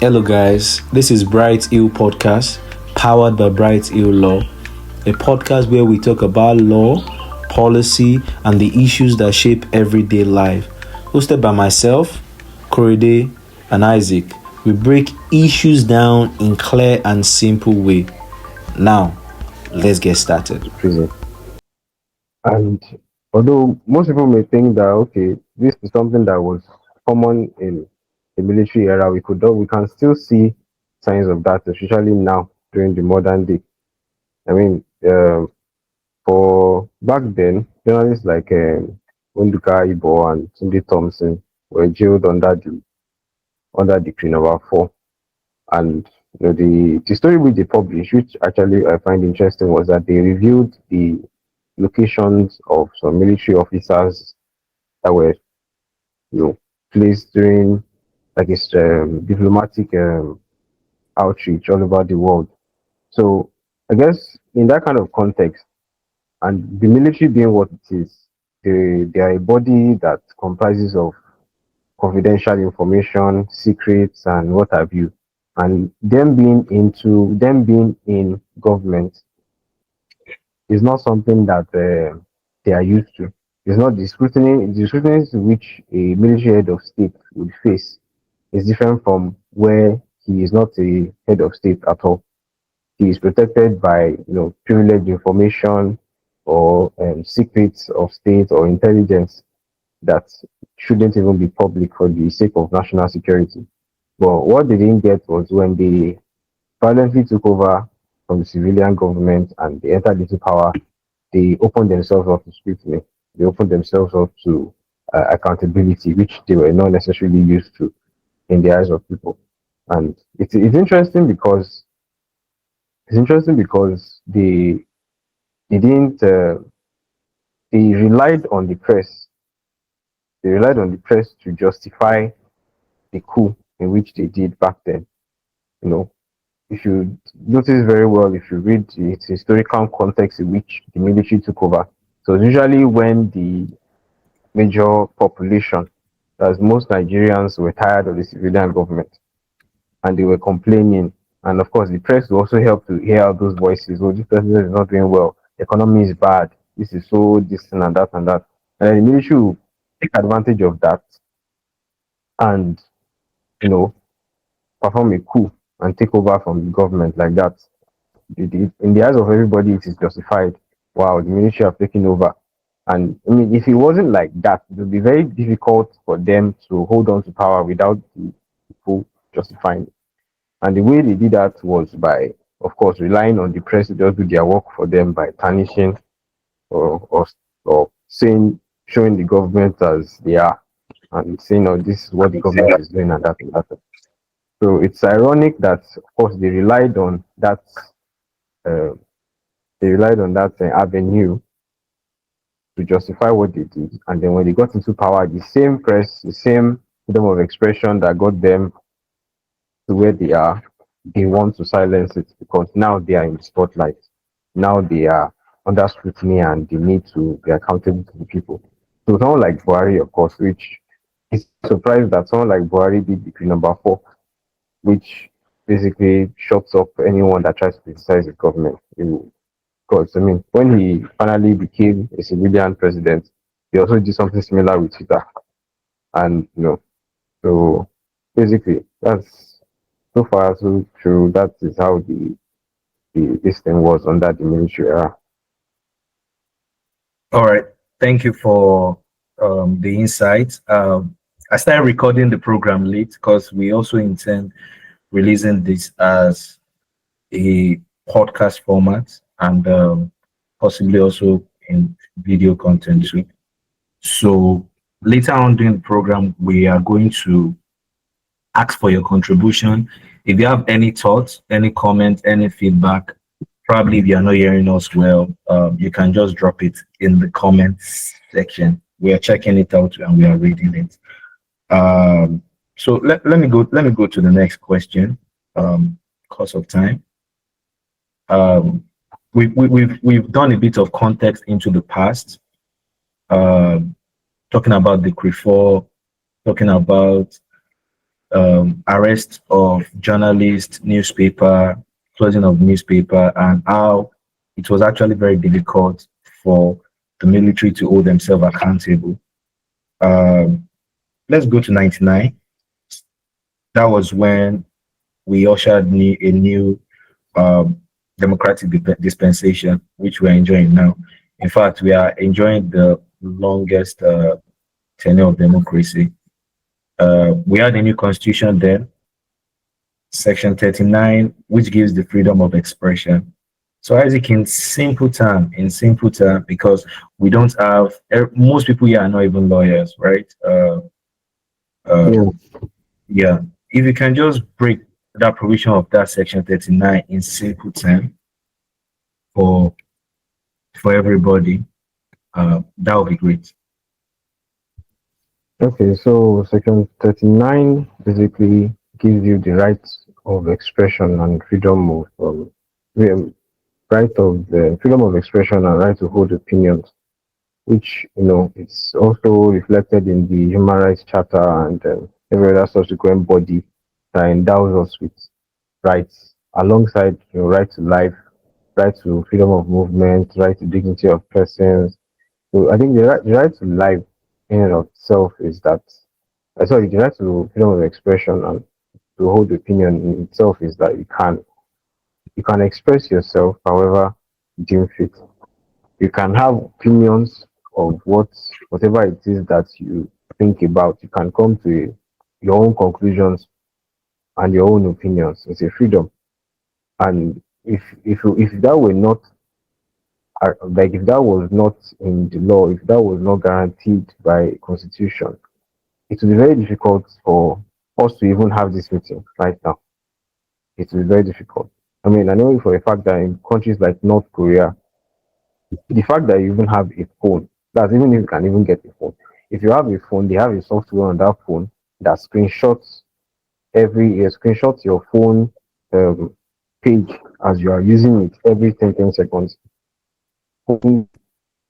Hello, guys. This is Brighthill Podcast, powered by Brighthill Law, a podcast where we talk about law, policy, and the issues that shape everyday life. Hosted by myself, Korede and Isaac, we break issues down in clear and simple way. Now, let's get started. Prison. And although most people may think that okay, this is something that was common in the military era, we can still see signs of that, especially now during the modern day. I mean, for back then, journalists like Unduka Ibo and Tunde Thompson were jailed under Decree Number 4. And the story which they published, which actually I find interesting, was that they reviewed the locations of some military officers that were you know placed during like its diplomatic outreach all over the world. So I guess in that kind of context, and the military being what it is, they are a body that comprises of confidential information, secrets, and what have you. And them being in government is not something that they are used to. It's not the scrutiny to which a military head of state would face is different from where he is not a head of state at all. He is protected by privileged information or secrets of state or intelligence that shouldn't even be public for the sake of national security. But what they didn't get was when they violently took over from the civilian government and they entered into power, they opened themselves up to scrutiny. They opened themselves up to accountability, which they were not necessarily used to in the eyes of people. And it's interesting because they didn't they relied on the press. They relied on the press to justify the coup in which they did back then. You know, if you notice very well, if you read its historical context in which the military took over, so usually when the major population, as most Nigerians were tired of the civilian government and they were complaining. And of course, the press will also help to hear out those voices. Oh, this president is not doing well. The economy is bad. This is so this and that and that. And then the military will take advantage of that and you know perform a coup and take over from the government like that. In the eyes of everybody, it is justified. Wow, the military have taken over. And I mean, if it wasn't like that, it would be very difficult for them to hold on to power without the people justifying it. And the way they did that was by, of course, relying on the press to just do their work for them by tarnishing or saying, showing the government as they are and saying, oh, this is what the government is doing and that and that. So it's ironic that, of course, uh, they relied on that avenue to justify what they did. And then when they got into power, the same press, the same freedom of expression that got them to where they are, they want to silence it because now they are in the spotlight. Now they are under scrutiny and they need to be accountable to the people. So someone like Buhari, of course, which is surprised that someone like Buhari did Decree Number 4, which basically shuts up anyone that tries to criticize the government. Because I mean, when he finally became a civilian president, he also did something similar with Twitter, and so basically that's so far so true. That is how this thing was under the military era. All right. Thank you for the insight. I started recording the program late because we also intend releasing this as a podcast format and possibly also in video content too. So later on during the program, we are going to ask for your contribution. If you have any thoughts, any comments, any feedback, probably if you're not hearing us well, you can just drop it in the comments section. We are checking it out and we are reading it. So let me go to the next question. Course of time. We've done a bit of context into the past, talking about the CRE4, talking about arrest of journalists, newspaper, closing of newspaper, and how it was actually very difficult for the military to hold themselves accountable. Um, let's go to 99. That was when we ushered a new um, democratic dispensation, which we're enjoying now. In fact, we are enjoying the longest tenure of democracy. We had a new constitution then, Section 39, which gives the freedom of expression. So Isaac, in simple term, because we don't have most people here are not even lawyers, right? Uh, Yeah. yeah. If you can just break that provision of that Section 39 in simple term for everybody, that would be great. Okay, so Section 39 basically gives you the right of expression and freedom of the right of the freedom of expression and right to hold opinions, which it's also reflected in the Human Rights Charter and every other subsequent body that endows us with rights, alongside right to life, right to freedom of movement, right to dignity of persons. So I think the right to life in and of itself is that sorry, the right to freedom of expression and to hold opinion in itself is that you can express yourself however you deem fit. You can have opinions of whatever it is that you think about. You can come to your own conclusions and your own opinions. It's a freedom. And if that were not like if that was not in the law, if that was not guaranteed by constitution, it will be very difficult for us to even have this meeting right now. It will be very difficult. I mean, I know for a fact that in countries like North Korea, the fact that you even have a phone, that's even if you can even get a phone. If you have a phone, they have a software on that phone that screenshots your phone um, page as you are using it every 10 seconds. Phone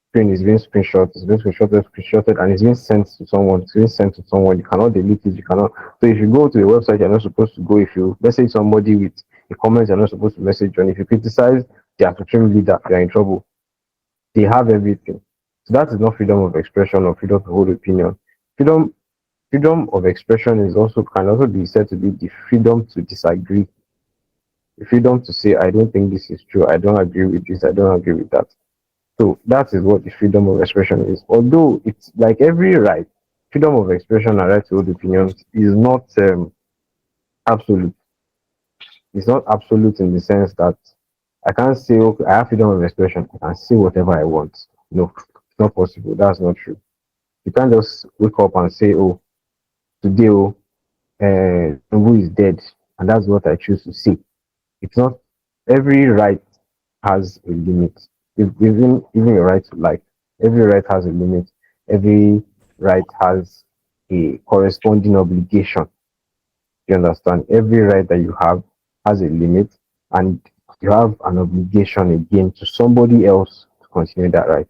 screen is being screenshot, it's being screenshotted, and it's being sent to someone. It's being sent to someone. You cannot delete it. You cannot. So if you go to a website you're not supposed to go, if you message somebody with a comment you're not supposed to message on, if you criticize their supreme leader, you're in trouble. They have everything. So that is not freedom of expression or freedom to hold opinion. Freedom freedom of expression is also can also be said to be the freedom to disagree, the freedom to say I don't think this is true, I don't agree with this, I don't agree with that. So that is what the freedom of expression is. Although it's like every right, freedom of expression and right to hold opinions is not absolute. It's not absolute in the sense that I can't say, okay, I have freedom of expression, I can say whatever I want. No, it's not possible. That's not true. You can't just wake up and say, oh, today, oh, who is dead, and that's what I choose to say. It's not every right has a limit. Even a right to life, every right has a limit. Every right has a corresponding obligation. You understand? Every right that you have has a limit, and you have an obligation again to somebody else to continue that right.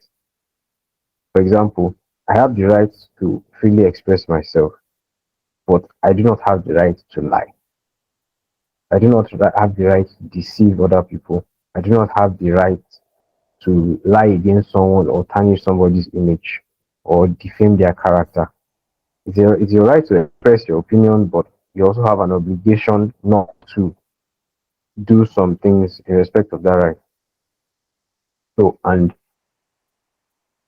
For example, I have the right to freely express myself, but I do not have the right to lie. I do not have the right to deceive other people. I do not have the right to lie against someone or tarnish somebody's image or defame their character. It's your right to express your opinion, but you also have an obligation not to do some things in respect of that right. So, and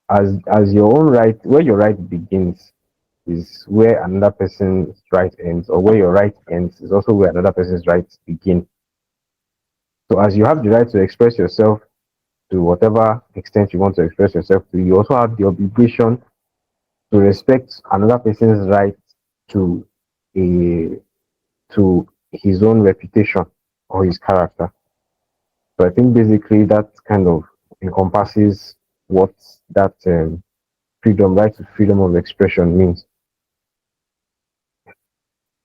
as your own right, where your right begins is where another person's right ends, or where your right ends is also where another person's rights begin. So, as you have the right to express yourself to whatever extent you want to express yourself to, you also have the obligation to respect another person's right to a to his own reputation or his character. So I think basically that kind of encompasses what that freedom, right to freedom of expression means.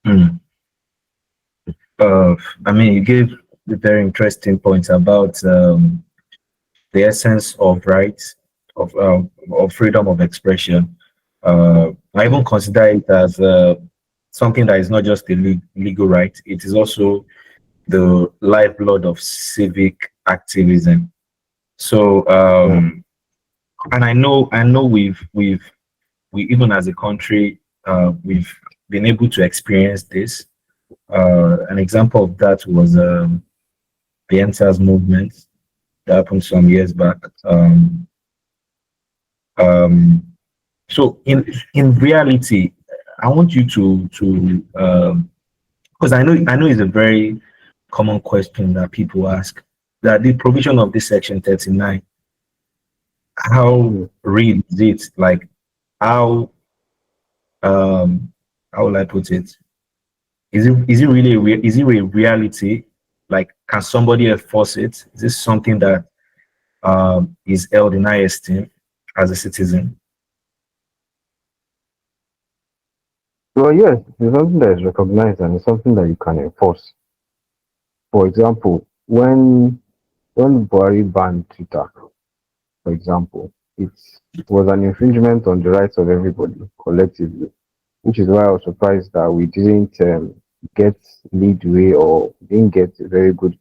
Hmm. I mean, you gave the very interesting points about the essence of rights of freedom of expression. I even consider it as something that is not just a legal right, it is also the lifeblood of civic activism. So, Yeah. and I know we even as a country, we've been able to experience this. An example of that was the NSAS movement that happened some years back. Um, so in reality, I want you to because I know it's a very common question that people ask, that the provision of this section 39, how Mm. real is it? Like how um how will I put it? Is it really is it a reality? Like can somebody enforce it? Is this something that is held in high esteem as a citizen? Well, yes, it's something that is recognized and it's something that you can enforce. For example, when Buhari banned Twitter, for example, it was an infringement on the rights of everybody collectively, which is why I was surprised that we didn't get leadway or didn't get very good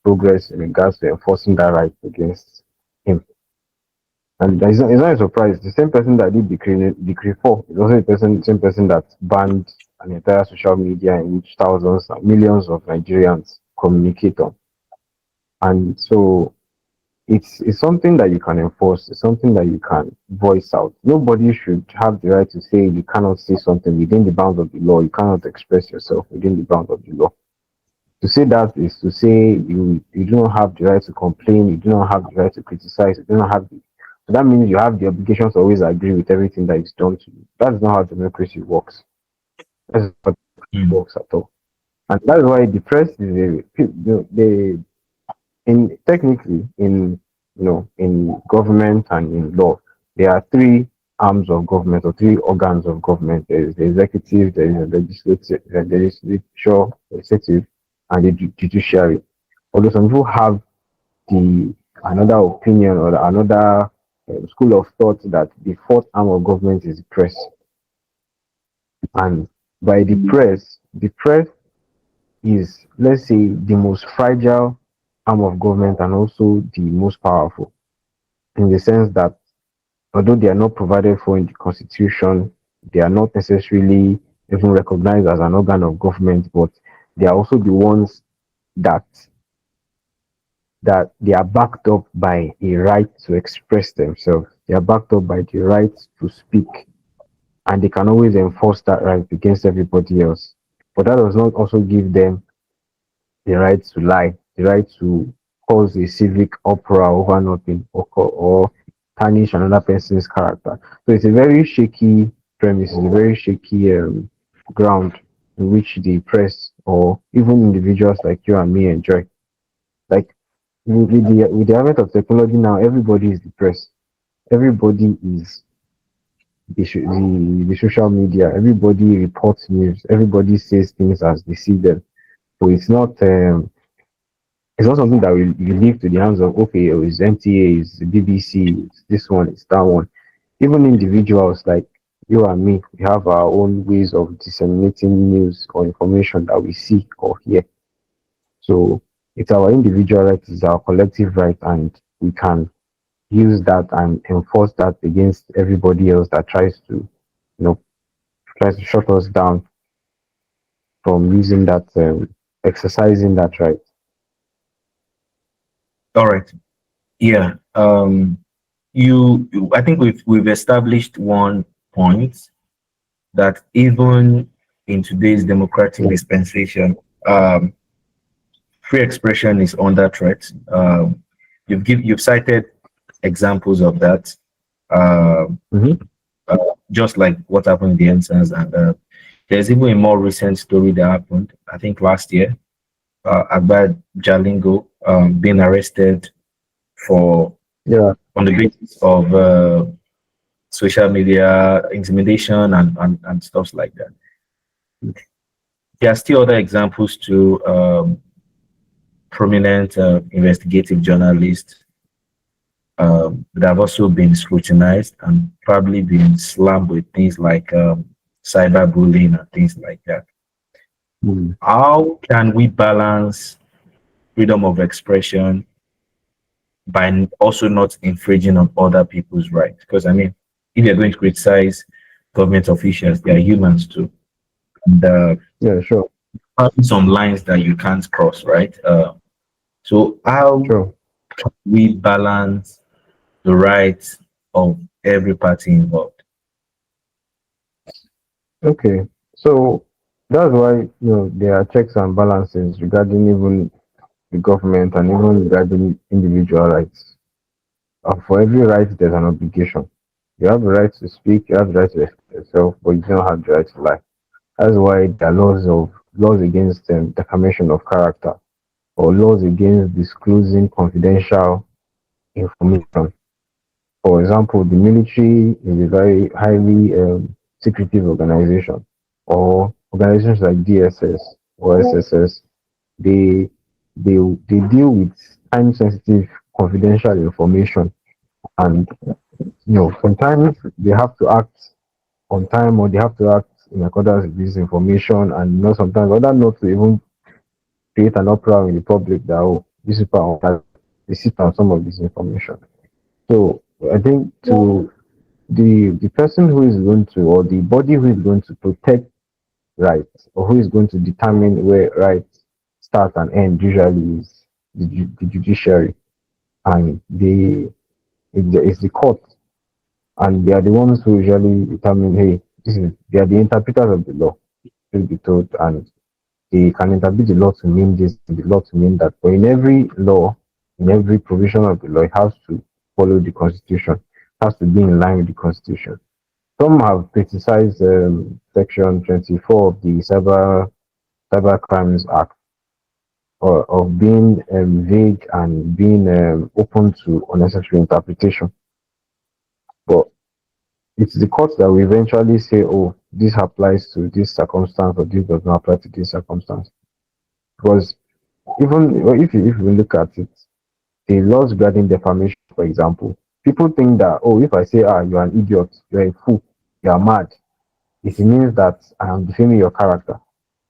progress in regards to enforcing that right against him. And it's not a surprise. The same person that did decree 4 is also same person that banned an entire social media in which thousands and millions of Nigerians communicate on. And so it's something that you can enforce, it's something that you can voice out. Nobody should have the right to say you cannot say something within the bounds of the law, you cannot express yourself within the bounds of the law. To say that is to say you do not have the right to complain, you do not have the right to criticize, you do not have the so that means you have the obligation to always agree with everything that is done to you. That's not how democracy works. That's not how it Mm. works at all. And that's why the press is the in technically in in government and in law there are three arms of government or three organs of government. There is the executive, there is the legislative, executive, and the judiciary. Although some people have the another opinion or another school of thought that the fourth arm of government is the press, and by the press is, let's say, the most fragile arm of government and also the most powerful, in the sense that although they are not provided for in the constitution, they are not necessarily even recognized as an organ of government, but they are also the ones that they are backed up by a right to express themselves. They are backed up by the right to speak, and they can always enforce that right against everybody else. But that does not also give them the right to lie, the right to cause a civic uproar over nothing, or tarnish another person's character. So it's a very shaky premise, it's a very shaky ground in which the press or even individuals like you and me enjoy. Like with the advent of technology now, everybody is the press. Everybody is the social media. Everybody reports news. Everybody says things as they see them. So it's not something that we leave to the hands of, okay, oh, it's MTA, it's the BBC, it's this one, it's that one. Even individuals like you and me, we have our own ways of disseminating news or information that we see or hear. So it's our individual right, it's our collective right, and we can use that and enforce that against everybody else that know, tries to shut us down from using that, exercising that right. All right. Yeah. I think we've established one point that even in today's democratic Yeah. dispensation, free expression is under threat. You've cited examples of that, uh, Mm-hmm. just like what happened in the instance, and there's even a more recent story that happened, I think last year, about Jalingo being arrested for Yeah. on the basis of social media intimidation and stuff like that. There are still other examples to prominent investigative journalists that have also been scrutinized and probably been slammed with things like cyberbullying and things like that. Mm. How can we balance freedom of expression by also not infringing on other people's rights? Because I mean, if you're going to criticize government officials, they are humans too. And Yeah, sure, some lines that you can't cross, right? So how sure. we balance the rights of every party involved? Okay, so that's why there are checks and balances regarding even the government and even regarding individual rights. For every right, there's an obligation. You have the right to speak, you have the right to express yourself, but you don't have the right to lie. That's why there are laws against defamation of character or laws against disclosing confidential information. For example, the military is a very highly secretive organization, or organizations like DSS or SSS. They they deal with time sensitive confidential information, and sometimes they have to act on time, or they have to act in accordance with this information, and sometimes other not to even create an uproar in the public that, oh, these people are they sit on some of this information. So I think to the person who is going to, or the body who is going to protect rights, or who is going to determine where rights start and end, usually is the judiciary, and it's the court, and they are the ones who usually determine, hey, they are the interpreters of the law, should be told, and they can interpret the law to mean this, the law to mean that. But in every law, in every provision of the law, it has to follow the constitution, it has to be in line with the constitution. Some have criticized Section 24 of the Cyber Crimes Act, or of being vague and being open to unnecessary interpretation. But it's the court that will eventually say, oh, this applies to this circumstance, or this does not apply to this circumstance. Because even if you look at it, the laws regarding defamation, for example, people think that, oh, if I say, you're an idiot, you're a fool, you're mad, it means that I am defaming your character.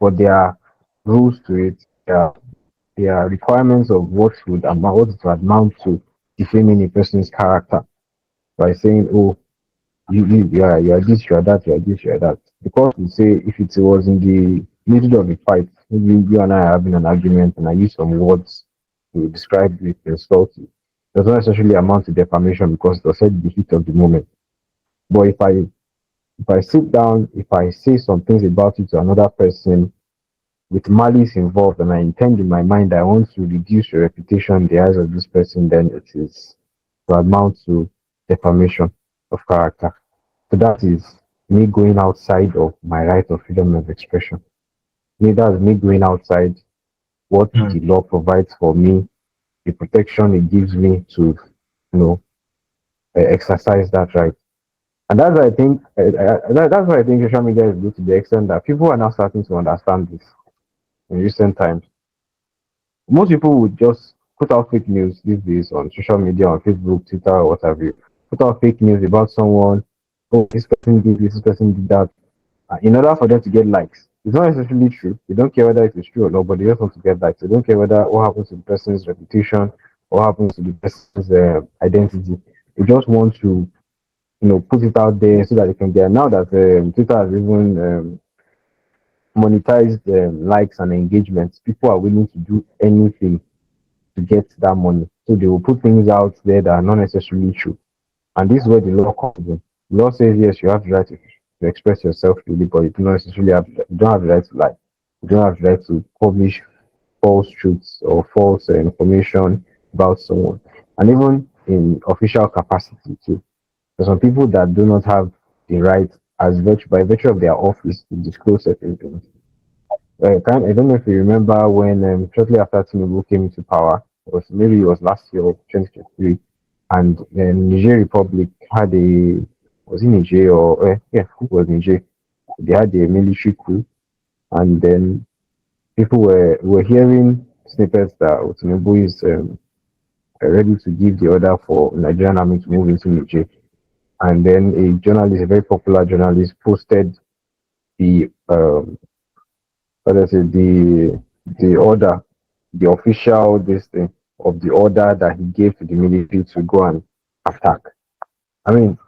But there are rules to it. There are requirements of what it would amount to defaming a person's character by saying, oh, you are this, you are that, you are this, you are that. Because we say if it was in the middle of a fight, maybe you and I are having an argument and I use some words to describe it, to insult you, does not necessarily amount to defamation because it was said in the heat of the moment. But if I sit down, if I say some things about it to another person with malice involved, and I intend in my mind I want to reduce your reputation in the eyes of this person, then it is to amount to defamation of character. So that is me going outside of my right of freedom of expression. That's me going outside what Hmm. the law provides for me, the protection it gives me to, know, exercise that right. And that's why I think that's why I think social media is good to the extent that people are now starting to understand this in recent times. Most people would just put out fake news these days on social media, on Facebook, Twitter, or what have you. Put out fake news about someone. Oh, this person did this person did that. In order for them to get likes. It's not necessarily true. They don't care whether it is true or not, but they just want to get likes. They don't care whether what happens to the person's reputation, what happens to the person's identity. They just want to, put it out there so that they can get. Now that Twitter has even monetized likes and engagements, people are willing to do anything to get that money. So they will put things out there that are not necessarily true. And this is where the law comes in. The law says yes, you have the right to express yourself freely, but you do not necessarily you don't have the right to lie. You don't have the right to publish false truths or false information about someone. And even in official capacity too. There's some people that do not have the right by virtue of their office to disclose certain things. I don't know if you remember when shortly after Tinubu came into power, maybe it was last year, 2023, and then Niger Republic had was it Niger or yeah, it was Niger. They had a military coup, and then people were hearing snippets that Tinubu is ready to give the order for Nigerian army to move into Niger. And then a very popular journalist, posted the what I say the order, the official this thing of the order that he gave to the military to go and attack. I mean,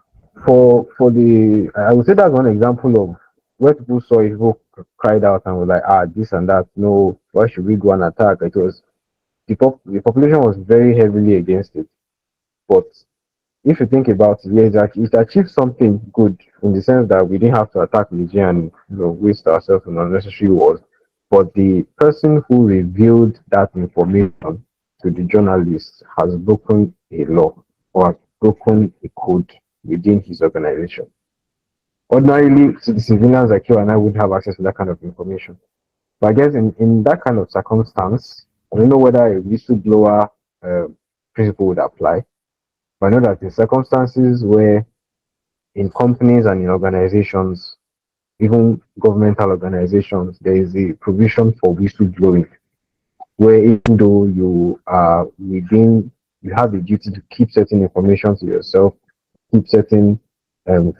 for the I would say that's one example of where people saw it, people cried out and were like, ah, this and that. No, why should we go and attack? It was the population was very heavily against it. But if you think about it, yes, it achieved something good in the sense that we didn't have to attack Nigeria and waste ourselves in unnecessary wars. But the person who revealed that information to the journalists has broken a law or has broken a code within his organization. Ordinarily, the civilians like you and I would have access to that kind of information. But I guess in that kind of circumstance, I don't know whether a whistleblower uh, principle would apply. But I know that in circumstances where in companies and in organizations, even governmental organizations, there is a provision for whistleblowing, where even though you are within, you have a duty to keep certain information to yourself, keep certain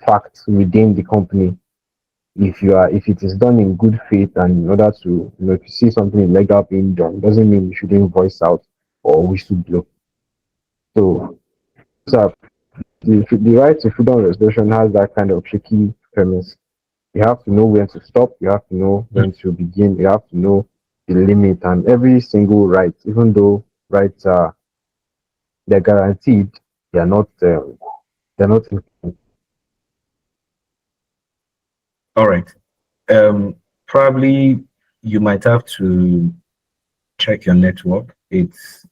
facts within the company. If it is done in good faith and in order to, if you see something illegal being done, doesn't mean you shouldn't voice out or whistleblow. So, so the right to freedom of expression has that kind of tricky premise. You have to know when to stop, you have to know when to begin, you have to know the limit, and every single right, even though rights are they're guaranteed, they are not they're not All right. Probably you might have to check your network. It's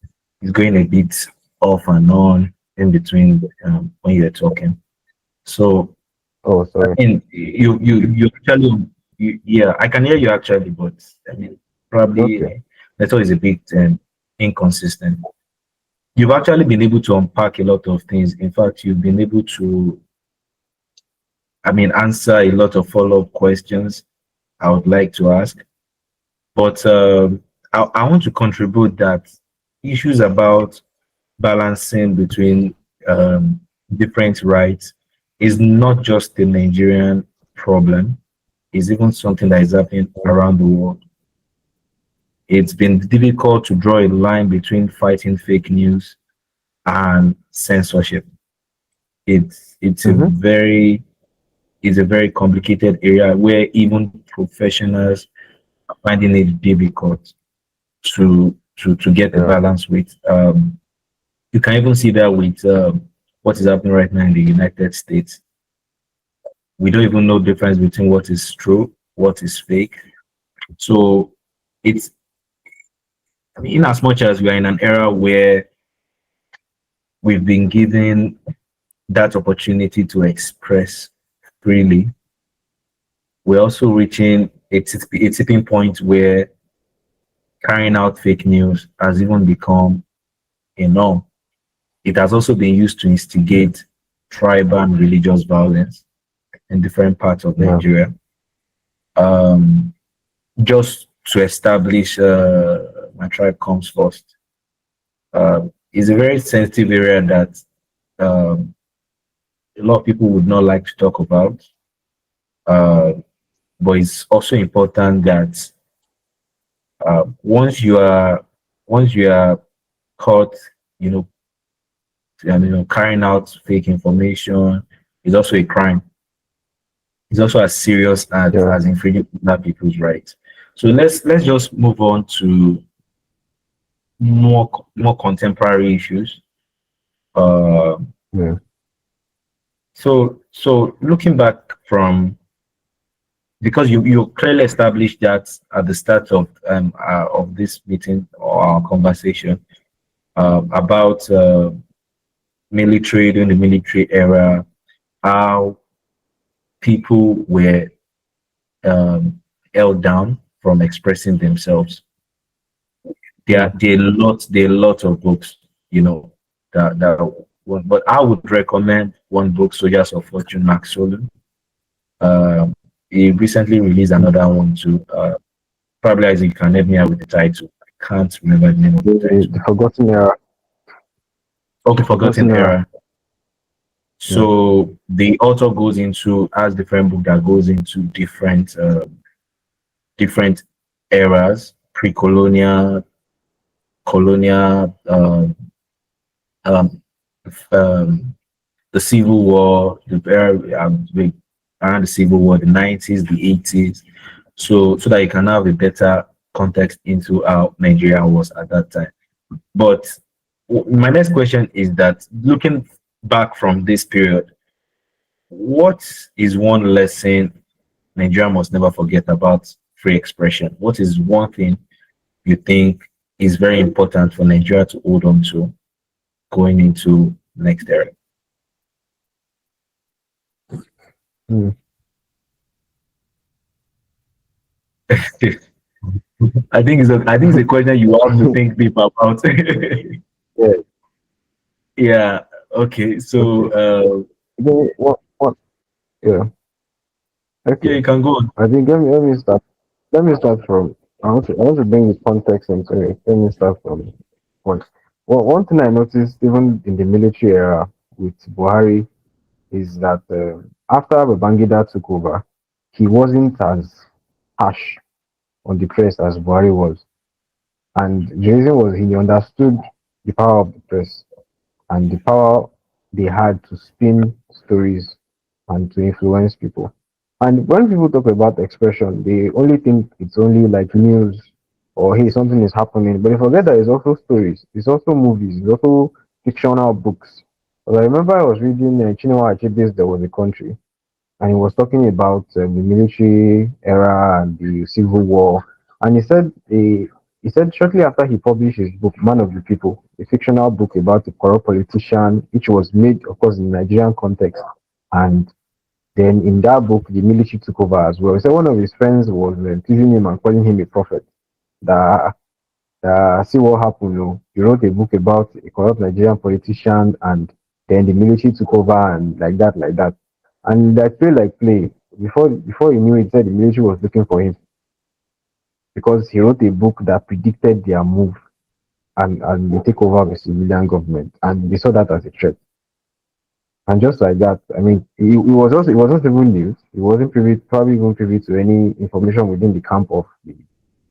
going a bit off and on in between when you're talking. So oh I sorry. mean, you actually, yeah, I can hear you actually, but I mean, Okay. probably network is a bit inconsistent. You've actually been able to unpack a lot of things. In fact, you've been able to, I mean, answer a lot of follow-up questions I would like to ask. But I want to contribute that issues about balancing between different rights is not just a Nigerian problem. It's even something that is happening around the world. It's been difficult to draw a line between fighting fake news and censorship. It's a Mm-hmm. very it's a very complicated area where even professionals are finding it difficult to get a Yeah. balance with. You can even see that with what is happening right now in the United States. We don't even know the difference between what is true, what is fake. So it's, I mean, in as much as we are in an era where we've been given that opportunity to express freely, we're also reaching a tipping point where carrying out fake news has even become a norm. It has also been used to instigate tribal and religious violence in different parts of Yeah. Nigeria. Um, just to establish my tribe comes first. It's a very sensitive area that um, a lot of people would not like to talk about. Uh, but it's also important that once you are caught, you know, carrying out fake information is also a crime. It's also as serious Yeah. as infringing other people's rights. So let's just move on to more contemporary issues. Uh, Yeah. so looking back from, because you clearly established that at the start of this meeting or our conversation about military during the military era, how people were um, held down from expressing themselves. Yeah. There are lots of books, that but I would recommend one book, Soldiers of Fortune, Max Solon. Um, he recently released another one too. Probably as you can help me out with the title. I can't remember the name of the title. The forgotten era. Okay, Forgotten Forgotten era. Era. Yeah. So the author goes into has different book that goes into different eras, pre-colonial, colonial, um, um, the Civil War, around the Civil War, the 90s, the 80s, so that you can have a better context into how Nigeria was at that time. But my next question is that looking back from this period, what is one lesson Nigeria must never forget about free expression? What is one thing you think is very important for Nigeria to hold on to going into next era? Mm. I think it's a question you have to think deep about. Yeah. Yeah. Okay. So Okay. Then what? Yeah. yeah, Okay. you can go on. I think let me start. Let me start from. I want to bring the context into it. Let me start from one. One thing I noticed even in the military era with Buhari is that after Babangida took over, he wasn't as harsh on the press as Buhari was, and the reason was he understood the power of the press and the power they had to spin stories and to influence people. And when people talk about expression, they only think it's only like news or hey, something is happening. But they forget that it's also stories, it's also movies, it's also fictional books. But I remember I was reading Chinua Achebe's There Was a Country, and he was talking about the military era and the civil war. And he said shortly after he published his book, Man of the People, a fictional book about a corrupt politician, which was made, of course, in Nigerian context. And then in that book, the military took over as well. He said one of his friends was teasing him and calling him a prophet. That see what happened. No, he wrote a book about a corrupt Nigerian politician, and then the military took over, and like that, and that felt like play. Before he knew it, said the military was looking for him because he wrote a book that predicted their move and the takeover of the civilian government, and they saw that as a threat. And just like that, I mean, it wasn't even news. He wasn't privy, probably even privy to any information within the camp of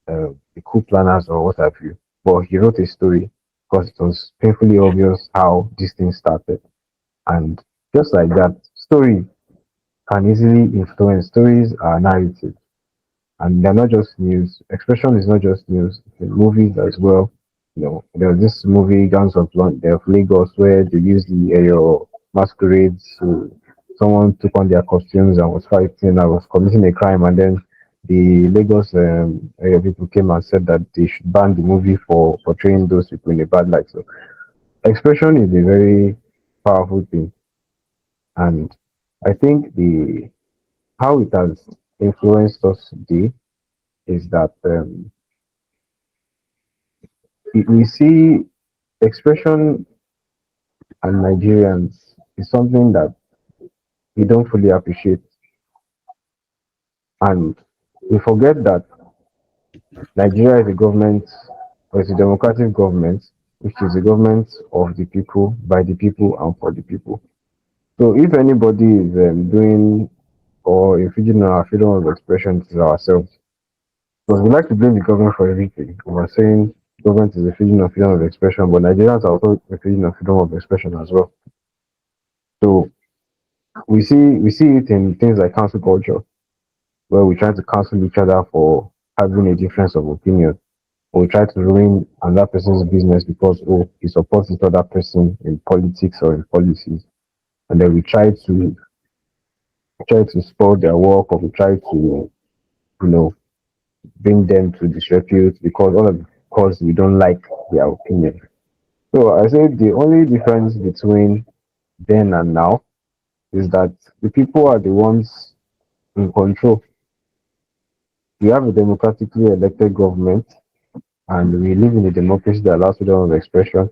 the coup planners or what have you. But he wrote a story because it was painfully obvious how this thing started. And just like that, story can easily influence. Stories are narrative, and they're not just news. Expression is not just news. In movies as well. You know, there was this movie Gangs of Lagos where they used the aerial masquerades. So someone took on their costumes and was fighting and was committing a crime, and then the Lagos area people came and said that they should ban the movie for portraying those people in a bad light. So expression is a very powerful thing, and I think the how it has influenced us today is that we see expression and Nigerians is something that we don't fully appreciate. And we forget that Nigeria is a government, or is a democratic government, which is a government of the people, by the people, and for the people. So if anybody is doing or infringing on our freedom of expression, it is ourselves. Because we like to blame the government for everything. We're saying government is infringing on freedom of expression, but Nigerians are also infringing on freedom of expression as well. So we see it in things like cancel culture, where we try to cancel each other for having a difference of opinion, or we try to ruin another person's business because oh he supports this other person in politics or in policies, and then we try to spoil their work, or we try to you know bring them to disrepute because all of because we don't like their opinion. So I say the only difference between then and now is that the people are the ones in control. We have a democratically elected government, and we live in a democracy that allows freedom of expression,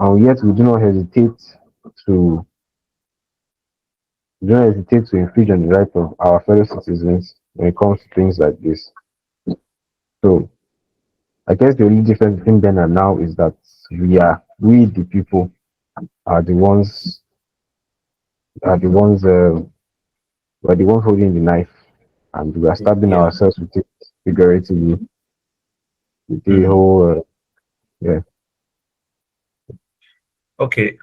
and yet to we do not hesitate to infringe on the rights of our fellow citizens when it comes to things like this. So I guess the only difference between then and now is that we the people are the ones are the ones we're the ones holding the knife, and we are stabbing Yeah. ourselves with it figuratively with the Mm. whole yeah. Okay.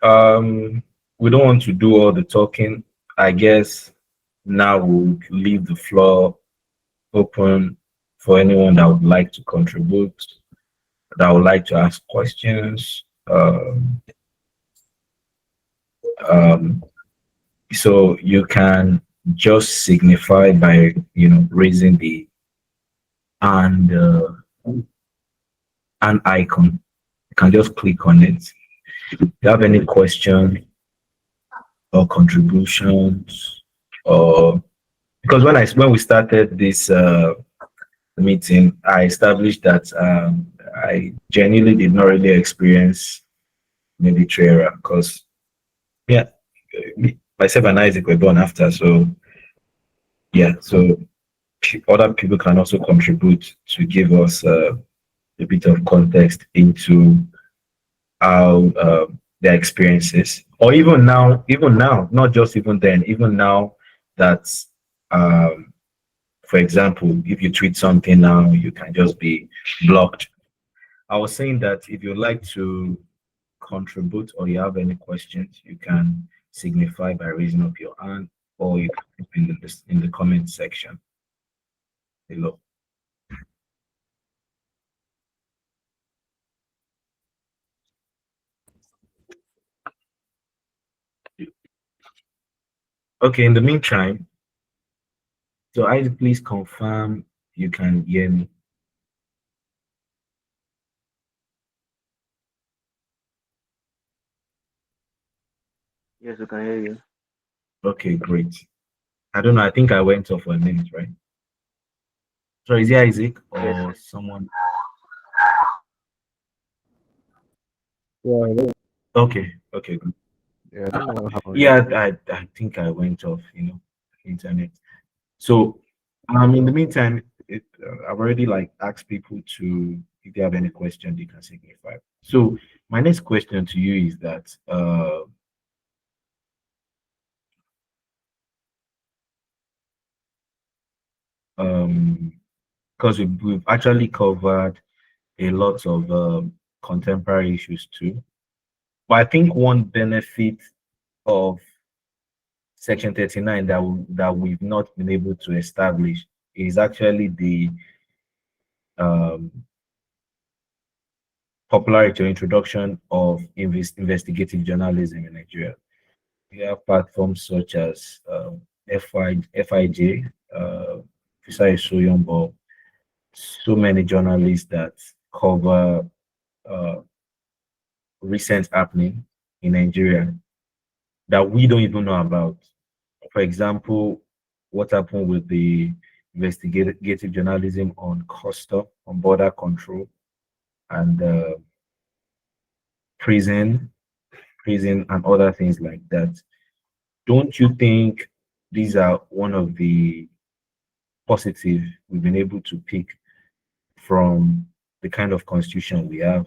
We don't want to do all the talking. I guess now we'll leave the floor open for anyone that would like to contribute, that would like to ask questions. Um, so you can just signify by raising the and an icon. You can just click on it. If you have any question or contributions, or because when we started this meeting, I established that I genuinely did not really experience military era because yeah, myself and Isaac were born after, so yeah, so other people can also contribute to give us a bit of context into how their experiences, or even now, not just even then, even now that, um, for example, if you tweet something now, you can just be blocked. I was saying that if you'd like to contribute or you have any questions, you can signify by raising up your hand, or you can put in the comment section below. Okay, in the meantime, so I please confirm you can hear me. Yes, we can hear you. Okay, great. I don't know. I think I went off for a minute, right? So is it Isaac Yes, or someone? Yeah, Okay, okay, good. yeah, I don't know what happened there. Yeah, I think I went off, internet. So, in the meantime, I've already like asked people to, if they have any question, they can signify. So, my next question to you is that, um, because we've actually covered a lot of contemporary issues too. But I think one benefit of Section 39 that we've not been able to establish is actually the um, popularity or introduction of investigative journalism in Nigeria. We have platforms such as FIJ, Fisai Soyombo, so many journalists that cover uh, recent happening in Nigeria that we don't even know about. For example, what happened with the investigative journalism on custom, on border control, and prison, prison, and other things like that. Don't you think these are one of the positive we've been able to pick from the kind of constitution we have?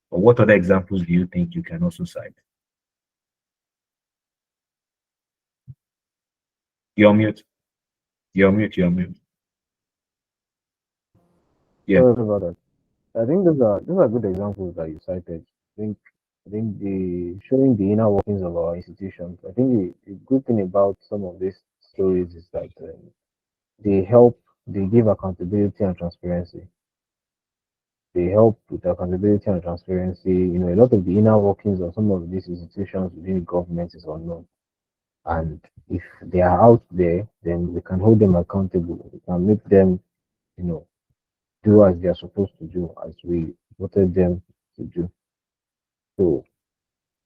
Or what other examples do you think you can also cite? You're mute. You're mute. You're mute. Yeah. Sorry about that. I think those are good examples that you cited. I think the showing the inner workings of our institutions. I think the good thing about some of these stories is that they help, they give accountability and transparency. They help with accountability and transparency. A lot of the inner workings of some of these institutions within the government is unknown. And if they are out there, then we can hold them accountable. We can make them, you know, do as they are supposed to do, as we wanted them to do. So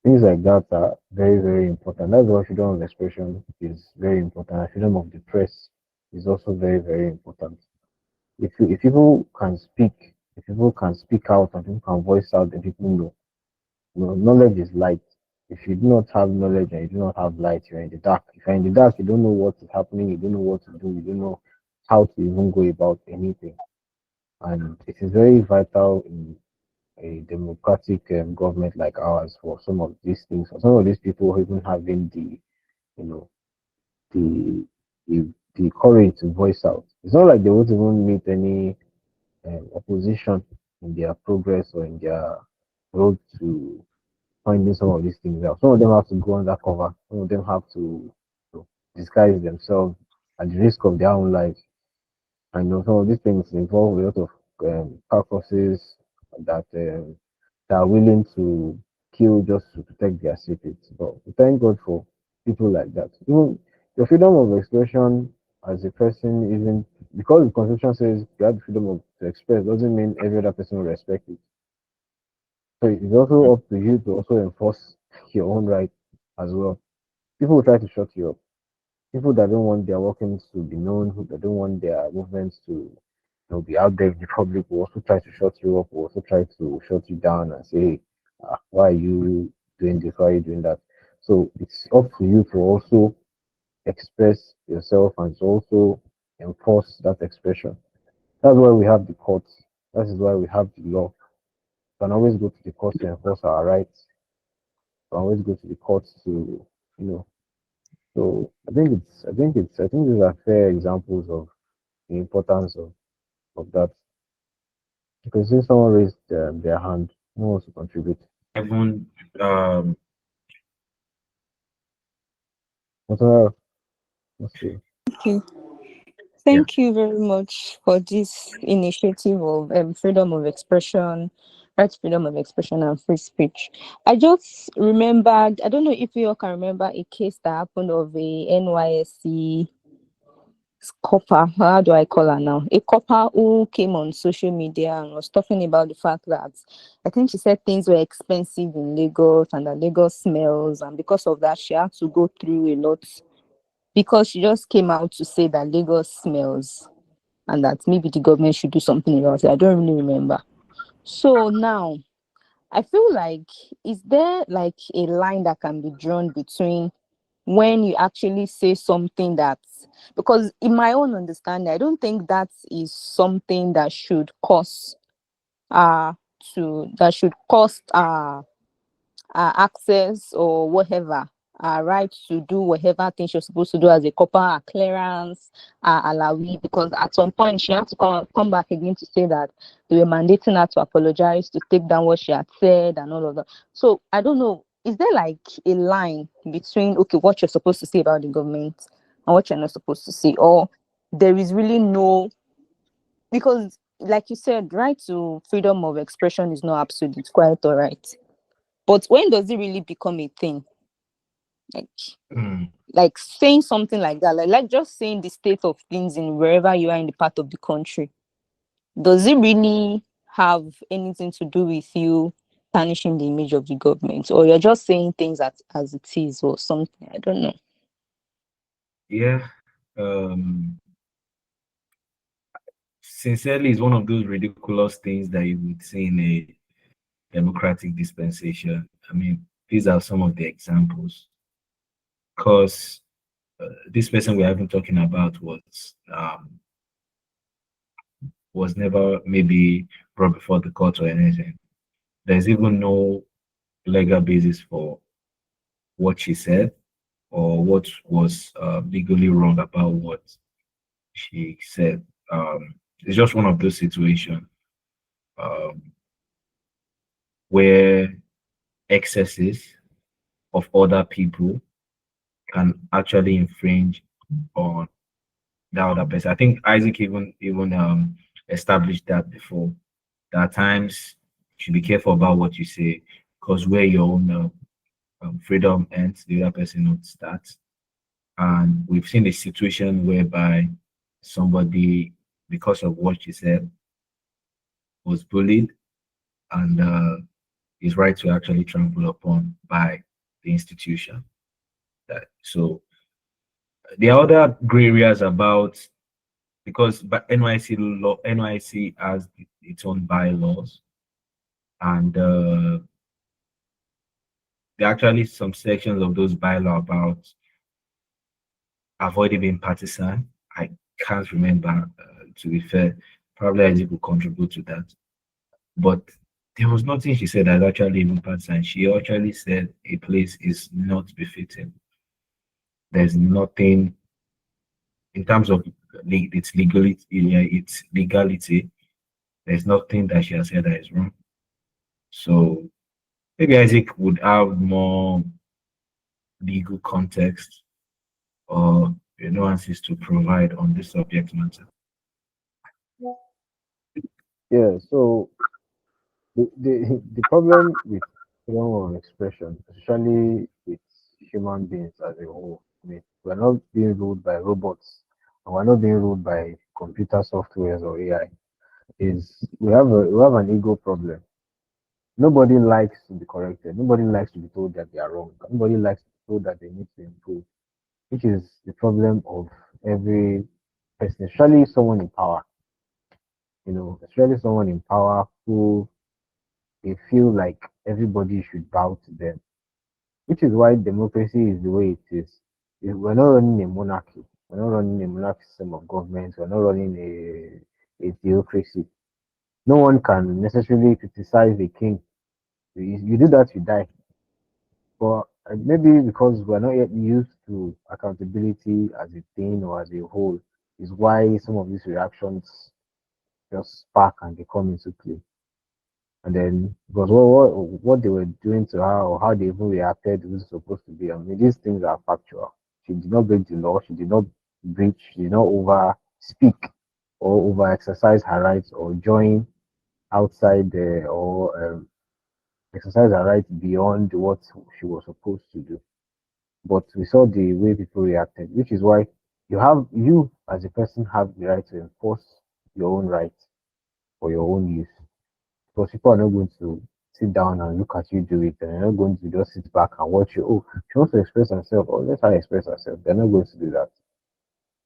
things like that are very, very important. That's why freedom of expression is very important. And freedom of the press is also very, very important. If people can speak, if people can speak out and people can voice out, then people know. Knowledge is light. If you do not have knowledge and you do not have light, you're in the dark. If you're in the dark, you don't know what is happening, you don't know what to do, you don't know how to even go about anything. And it is very vital in a democratic government like ours for some of these things, for some of these people even having you know, the the courage to voice out. It's not like they won't even meet any opposition in their progress or in their road to finding some of these things out. Some of them have to go undercover. Some of them have to disguise themselves at the risk of their own lives. I know some of these things involve a lot of purposes that that are willing to kill just to protect their secrets. But we thank God for people like that. Even your freedom of expression as a person isn't because the constitution says you have the freedom of to express doesn't mean every other person will respect it. So it's also up to you to also enforce your own right as well. People will try to shut you up. People that don't want their workings to be known, who that don't want their movements to be out there in the public will also try to shut you up, will also try to shut you down and say, hey, why are you doing this? Why are you doing that? So it's up to you to also express yourself and to also enforce that expression. That's why we have the courts. That is why we have the law. We can always go to the courts to enforce our rights. We can always go to the courts to, you know. So I think these are fair examples of the importance of that. Because since someone raised their hand, who wants to contribute? Even um, Whatever, let's see. Okay. yeah, Thank you very much for this initiative of freedom of expression, right to freedom of expression and free speech. I just remembered, I don't know if you all can remember a case that happened of a NYSC copper. How do I call her now? A copper who came on social media and was talking about the fact that I think she said things were expensive in Lagos and that Lagos smells, and because of that, she had to go through a lot because she just came out to say that Lagos smells and that maybe the government should do something about it. I don't really remember. So now I feel like, is there like a line that can be drawn between when you actually say something that, because in my own understanding, I don't think that is something that should cost uh that should cost access or whatever, right to do whatever things you're supposed to do as a copper, clearance, alawi, because at some point she had to come back again to say that they were mandating her to apologize, to take down what she had said and all of that. So I don't know, is there like a line between, okay, what you're supposed to say about the government and what you're not supposed to say, or there is really no, because like you said, right to freedom of expression is not absolute, quite all right, but when does it really become a thing? Like, mm, like saying something like that, like just saying the state of things in wherever you are in the part of the country, does it really have anything to do with you tarnishing the image of the government, or you're just saying things as it is or something? I don't know. yeah. Um, Sincerely, is one of those ridiculous things that you would see in a democratic dispensation. I mean, these are some of the examples. Because this person we're even talking about was never maybe brought before the court or anything. There's even no legal basis for what she said or what was legally wrong about what she said. It's just one of those situations um, where excesses of other people can actually infringe on the other person. I think Isaac even established that before. That at times you should be careful about what you say because where your own freedom ends, the other person not starts. And we've seen a situation whereby somebody, because of what she said, was bullied and his right to actually trample upon by the institution. So there are other gray areas about because NYC law, NYC has its own bylaws, and there are actually some sections of those bylaws about avoiding being partisan. I can't remember, to be fair. Probably Isaac will contribute to that. But there was nothing she said that actually even passed, and she actually said a place is not befitting. There's nothing in terms of its legality, yeah, its legality. There's nothing that she has said that is wrong. So maybe Isaac would have more legal context or nuances to provide on this subject matter. Yeah, so the problem with freedom of expression, especially with human beings as a whole, I mean, we're not being ruled by robots and we're not being ruled by computer softwares or AI. Is we have an ego problem. Nobody likes to be corrected. Nobody likes to be told that they are wrong. Nobody likes to be told that they need to improve, which is the problem of every person, especially someone in power. Especially someone in power who they feel like everybody should bow to them, which is why democracy is the way it is. We're not running a monarchy. We're not running a monarchy system of government. We're not running a theocracy. No one can necessarily criticize the king. You do that, you die. But maybe because we're not yet used to accountability as a thing or as a whole, is why some of these reactions just spark and they come into play. And then because what they were doing to her or how they even reacted was supposed to be. I mean, these things are factual. She did not break the law. She did not breach. She did not over speak or over exercise her rights or join outside or exercise her rights beyond what she was supposed to do. But we saw the way people reacted, which is why you as a person have the right to enforce your own rights for your own use. Because people are not going to sit down and look at you do it, and they're not going to just sit back and watch you. Oh, she wants to express herself. Oh, let her express herself. They're not going to do that.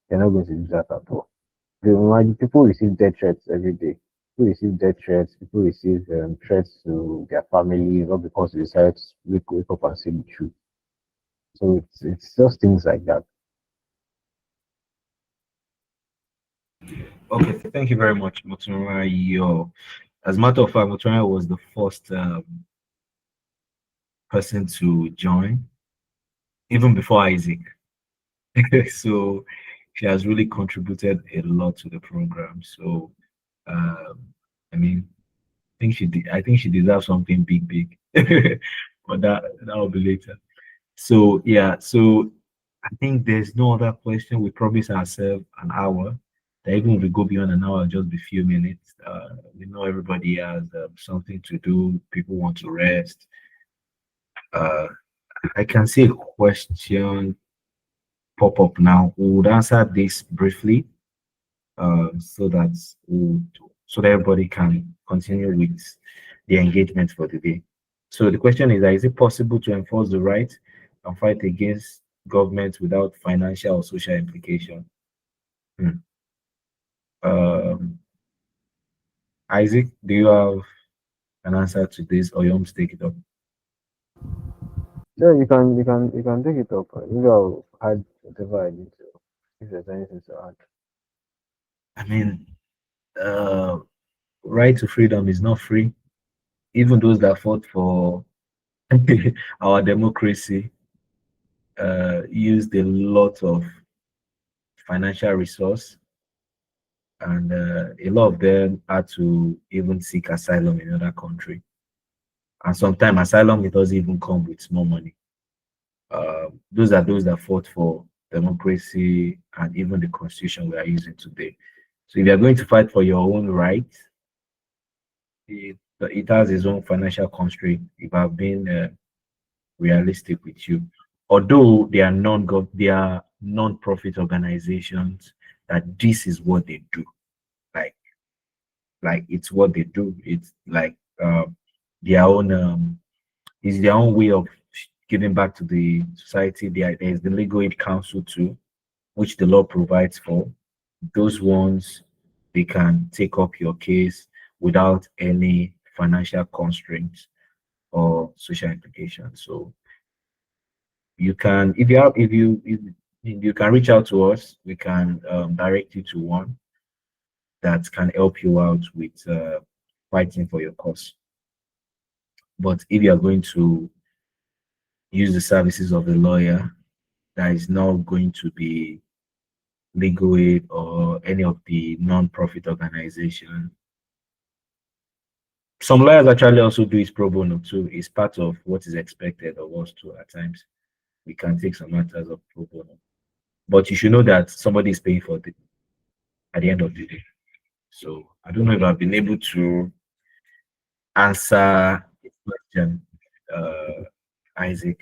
They're not going to do that at all. Imagine people receive death threats every day. People receive death threats. People receive threats to their family, not because they decided to wake up and say the truth. So it's just things like that. Okay, thank you very much, Motunra. As a matter of fact, Motunra was the first person to join, even before Isaac. So she has really contributed a lot to the program. So, um, I mean, think she did. I think she deserves something big, big. But that will be later. So yeah. So I think there's no other question. We promised ourselves an hour. That even if we go beyond an hour, just be few minutes. We know everybody has something to do. People want to rest. Uh, I can see a question pop up now. We would answer this briefly, so that so that everybody can continue with the engagement for the day. So the question is it possible to enforce the right and fight against government without financial or social implication? Hmm. Um, Isaac, do you have an answer to this, or you want to take it up? Yeah, you can take it up. Maybe I'll add whatever I need to. If there's anything to add. I mean, uh, right to freedom is not free. Even those that fought for our democracy used a lot of financial resource, and a lot of them had to even seek asylum in another country. And sometimes asylum it doesn't even come with small money. Those are those that fought for democracy and even the constitution we are using today. So if you're going to fight for your own rights, it has its own financial constraint. If I've been realistic with you, although they are non-profit organizations, that this is what they do. Like it's what they do. It's like their own it's their own way of giving back to the society. There's the legal aid council too, which the law provides for. Those ones they can take up your case without any financial constraints or social implications. So you can if you can reach out to us, we can direct you to one that can help you out with fighting for your cause. But if you are going to use the services of a lawyer that is not going to be legal aid or any of the non-profit organization, some lawyers actually also do it pro bono too. It's part of what is expected of us too. At times, we can take some matters of pro bono, but you should know that somebody is paying for it at the end of the day. So I don't know if I've been able to answer the question, Isaac.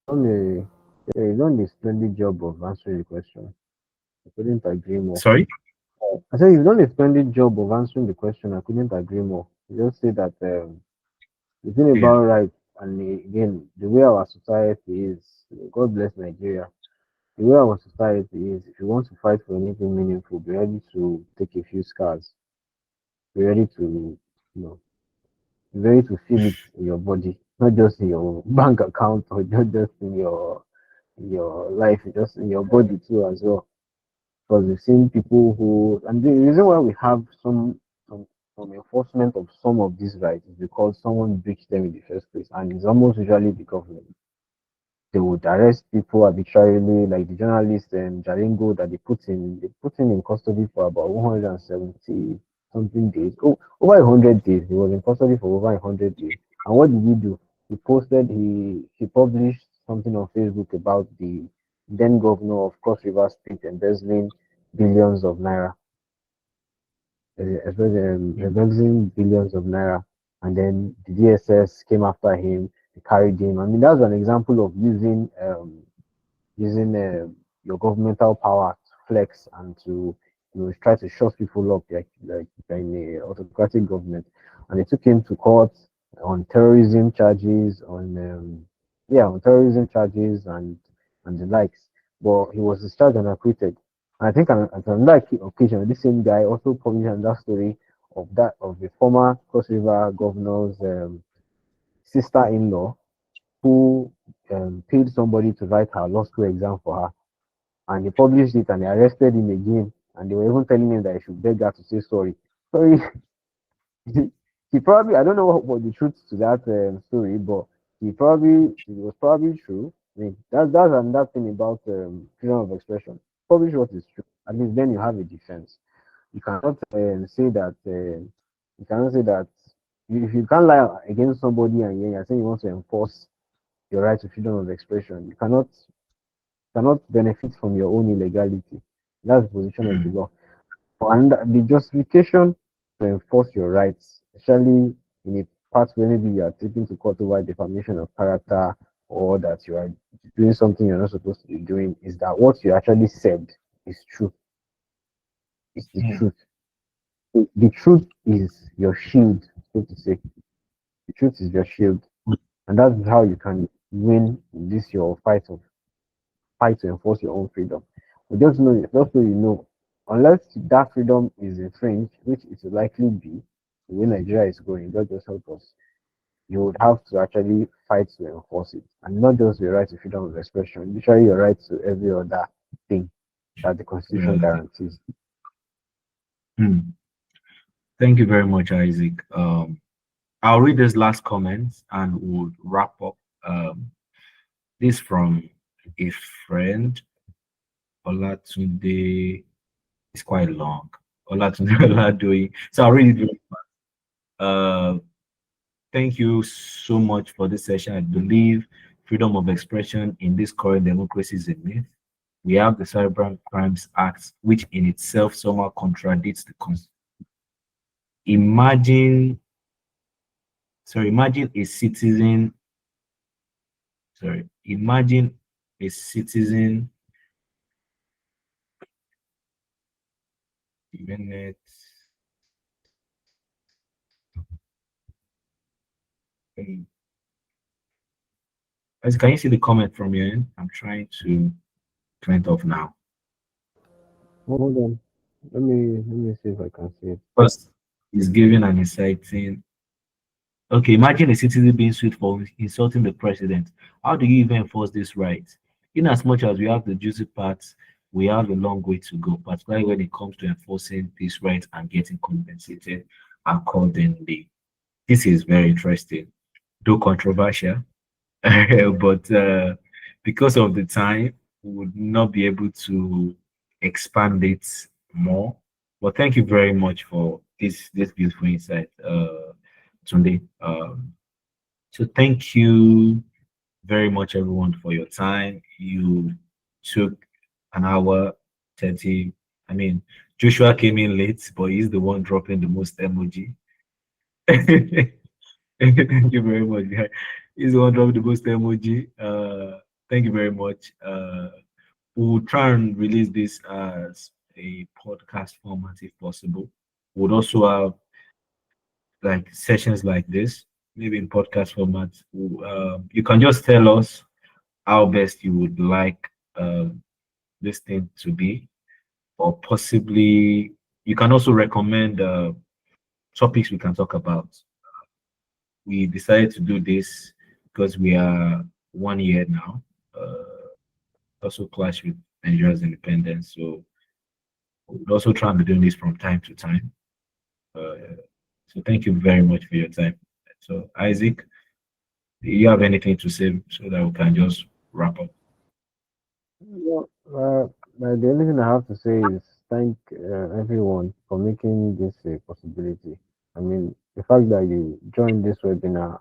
Done you've done a splendid job of answering the question. I couldn't agree more. Sorry. I said you've done a splendid job of answering the question. I couldn't agree more. You just say that the thing Yeah. about rights, and again, the way our society is, God bless Nigeria. The way our society is, if you want to fight for anything meaningful, be ready to take a few scars. Be ready to, you know, be ready to feel it in your body, not just in your bank account or not just in your life, just in your body too as well. Because we've seen people who, and the reason why we have some enforcement of some of these rights is because someone breached them in the first place, and it's almost usually the government. They would arrest people arbitrarily, like the journalist and Jaringo that they put him in custody for about 170 something days. Oh, over 100 days. He was in custody for over 100 days. And what did he do? He published something on Facebook about the then governor of Cross River State embezzling billions of naira, Mm. embezzling billions of naira, and then the DSS came after him. They carried him. I mean, that's an example of using your governmental power to flex and to try to shut people up like in a autocratic government. And they took him to court on terrorism charges, on terrorism charges and the likes. But he was discharged and acquitted. And I think on another occasion, this same guy also published another story of the former Cross River governor's sister-in-law who paid somebody to write her law school exam for her, and they published it and they arrested him again, and they were even telling him that he should beg her to say sorry. Sorry, he probably, I don't know what the truth to that story, but it was probably true. I mean, that's another thing about freedom of expression. Publish what is true. At least then you have a defense. You cannot say that. You cannot say that if you can't lie against somebody and you're saying you want to enforce your right to freedom of expression, you cannot benefit from your own illegality. That's the position of the Mm. law. And the justification to enforce your rights, especially in a part where maybe you are taken to court over defamation of character or that you are doing something you're not supposed to be doing, is that what you actually said is true. It's the Mm. truth. The truth is your shield, so to say. The truth is your shield. And that's how you can win this your fight to enforce your own freedom. But just so you know, unless that freedom is infringed, which it will likely be, the way Nigeria is going, God just help us. You would have to actually fight to enforce it, and not just your right to freedom of expression, literally your right to every other thing that the Constitution Reality. guarantees. Mm. Thank you very much, Isaac. I'll read this last comment and we'll wrap up. This from a friend, Olatunde. It's quite long. Olatunde Oladoyi. So I'll read it. Uh, Thank you so much for this session. I believe freedom of expression in this current democracy is a myth. We have the Cyber Crimes Act, which in itself somehow contradicts the Constitution. Imagine, imagine a citizen, imagine a citizen, minute, can you see the comment from your end? I'm trying to turn it off now. Hold on. Let me see if I can see it. First, it's giving an inciting. Okay, imagine a citizen being sued for insulting the president. How do you even enforce this right? In as much as we have the juicy parts, we have a long way to go, particularly when it comes to enforcing these rights and getting compensated accordingly. This is very interesting, though controversial, but because of the time, we would not be able to expand it more. But thank you very much for this beautiful insight, Tunde. So thank you very much, everyone, for your time. You took an hour 30. I mean, Joshua came in late, but he's the one dropping the most emoji. Thank you very much, guy. He's the one dropping the most emoji. Thank you very much. We'll try and release this as a podcast format if possible. We'll also have like sessions like this, maybe in podcast format. You can just tell us how best you would like this thing to be, or possibly you can also recommend topics we can talk about. We decided to do this because we are 1 year now. Also clash with Nigeria's independence, so we're also trying to do this from time to time. Uh, so thank you very much for your time. So Isaac, do you have anything to say so that we can just wrap up? Well, the only thing I have to say is thank everyone for making this a possibility. I mean, the fact that you joined this webinar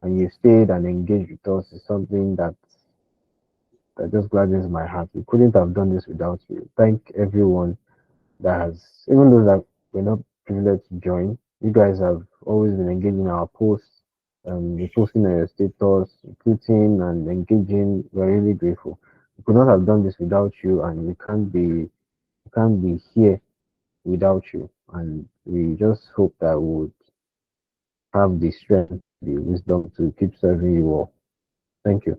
and you stayed and engaged with us is something that just gladdens my heart. We couldn't have done this without you. Thank everyone that has, even those that were not privileged to join, you guys have always been engaging our posts, posting on your status, tweeting and engaging. We're really grateful. We could not have done this without you, and we can't be here without you. And we just hope that we would have the strength, the wisdom to keep serving you all. Thank you.